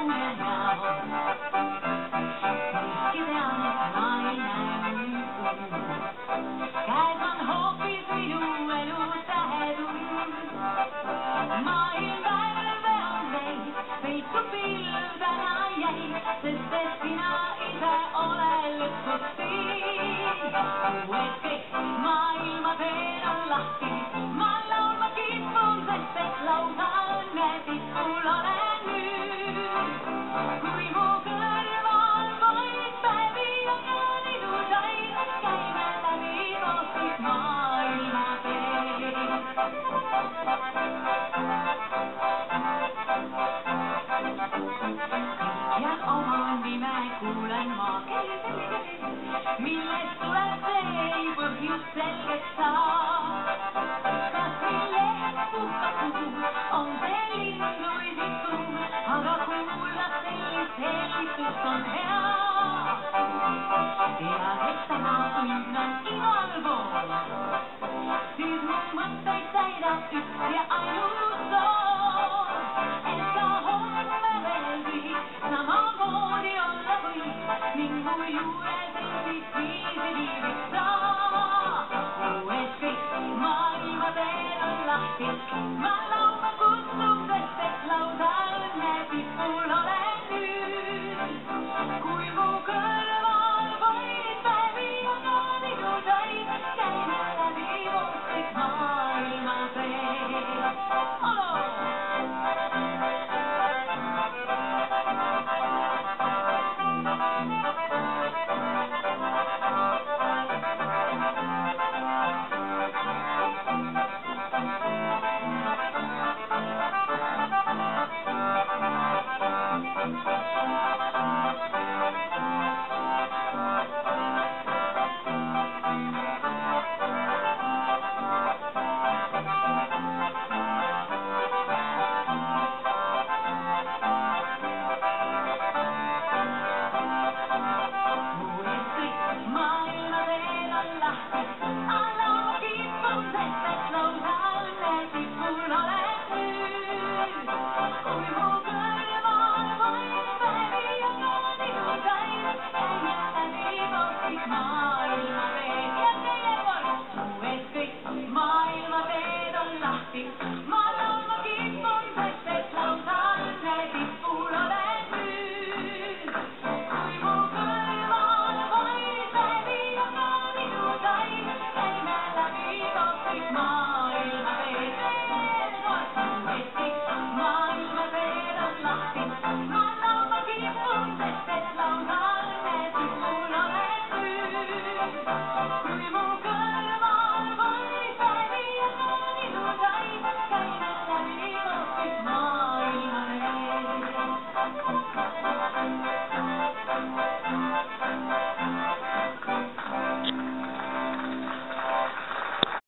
unenäo. Kuigi tean, et ma ei näe nüüd. Käes on hoopis minu elu tähetund. Maailm värve on neid, peitu pilv täna jäi, sest et sina ise ole lõpuks siin. Et kõik maailma teen on lahti, ma laulma kipun, sest et lausa õnne tipul olen nüüd. Kui mu kõrval vaid päevi on ilusaid, käime läbi koos kõik maailma teed. Ja oma nime kuulen ma, millest tuleb